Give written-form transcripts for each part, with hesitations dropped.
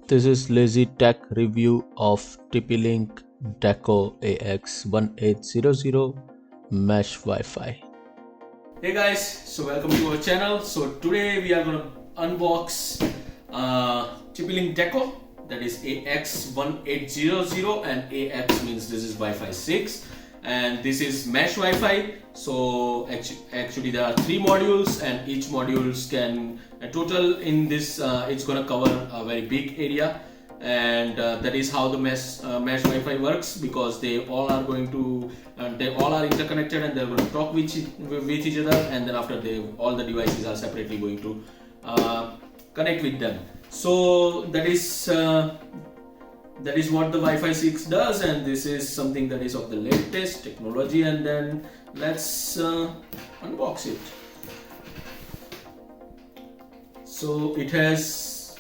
This is Lazy Tech review of TP-Link Deco AX1800 Mesh Wi-Fi. Hey guys, so welcome to our channel. So today we are going to unbox TP-Link Deco, that is AX1800, and AX means this is Wi-Fi 6 and this is mesh Wi-Fi. So actually there are 3 modules and each modules can total in this it's going to cover a very big area, and that is how the mesh Wi-Fi works, because they all are going to they all are interconnected and they're going to talk with each other, and then after all the devices are separately going to connect with them. So that is what the Wi-Fi 6 does, and this is something that is of the latest technology. And then let's unbox it. So it has,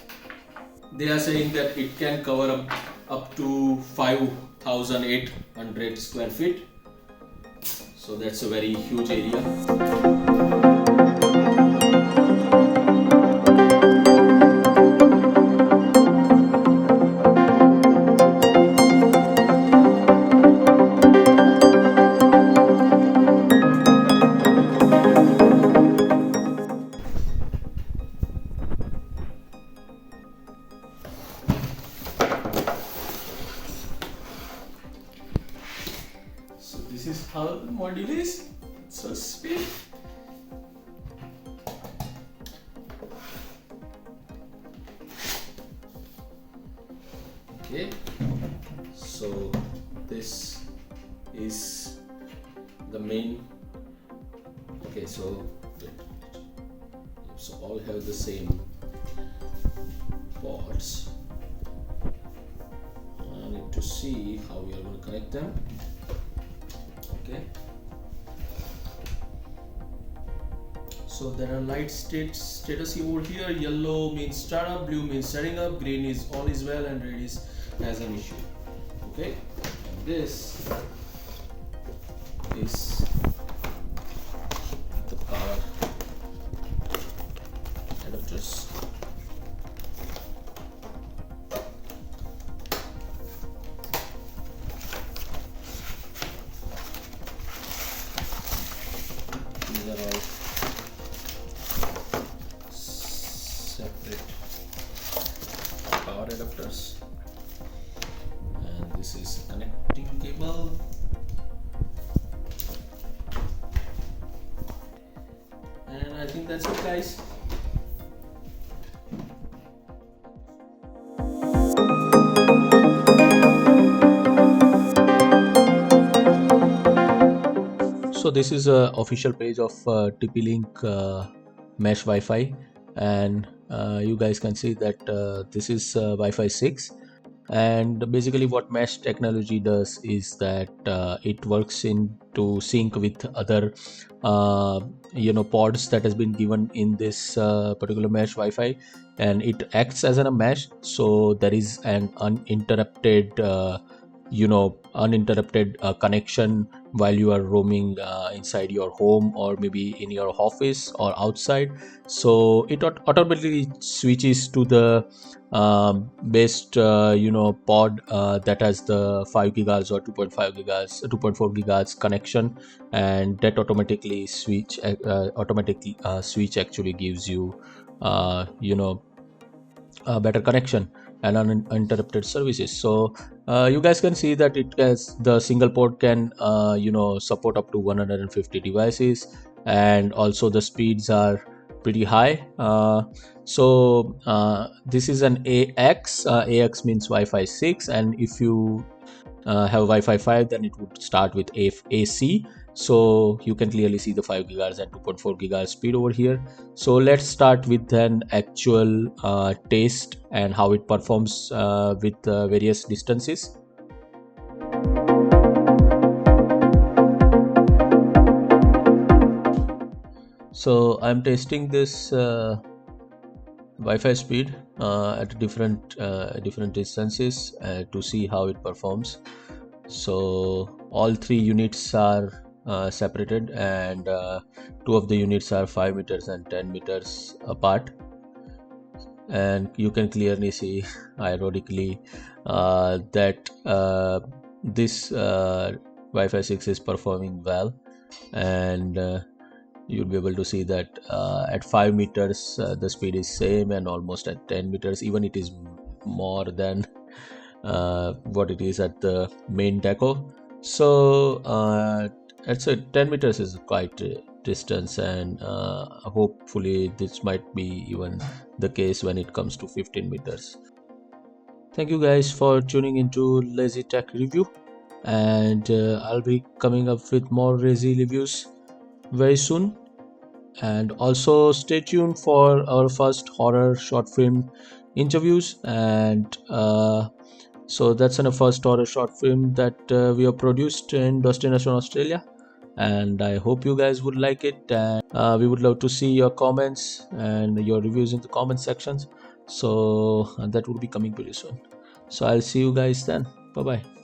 they are saying that it can cover up to 5,800 square feet. So that's a very huge area. So this is how the module is. So speed. Okay. So this is the main. Okay, so all have the same ports. I need to see how we are going to connect them. Okay, so there are light status over here. Yellow means startup, blue means setting up, green is all is well, and red is has an issue. Okay, and this is the power adapters. These are all separate power adapters, and this is a connecting cable. And I think that's it, guys. So this is a official page of TP-Link Mesh Wi-Fi, and you guys can see that this is Wi-Fi 6. And basically what mesh technology does is that it works into sync with other pods that has been given in this particular mesh Wi-Fi, and it acts as a mesh. So there is an uninterrupted connection while you are roaming inside your home, or maybe in your office or outside. So it automatically switches to the best pod that has the 5 gigahertz or 2.5 gigahertz 2.4 gigahertz connection, and that automatically switch actually gives you a better connection and uninterrupted services. So you guys can see that it has the single port can support up to 150 devices, and also the speeds are pretty high. This is an AX. AX means Wi-Fi 6, and if you have Wi-Fi 5, then it would start with AC. So you can clearly see the 5 gigahertz and 2.4 gigahertz speed over here. So let's start with an actual test and how it performs with various distances. So I'm testing this Wi-Fi speed at different distances to see how it performs. So all 3 units are separated, and 2 of the units are 5 meters and 10 meters apart. and you can clearly see, ironically, that this Wi-Fi 6 is performing well, and you'll be able to see that at 5 meters the speed is same, and almost at 10 meters even it is more than what it is at the main deco. So I'd say 10 meters is quite a distance, and hopefully this might be even the case when it comes to 15 meters. Thank you guys for tuning into Lazy Tech Review, and I'll be coming up with more Lazy reviews very soon. And also stay tuned for our first horror short film interviews, and so that's the first horror short film that we have produced in Destination Australia, and I hope you guys would like it, and we would love to see your comments and your reviews in the comment sections. So that will be coming pretty soon. So I'll see you guys then. Bye bye.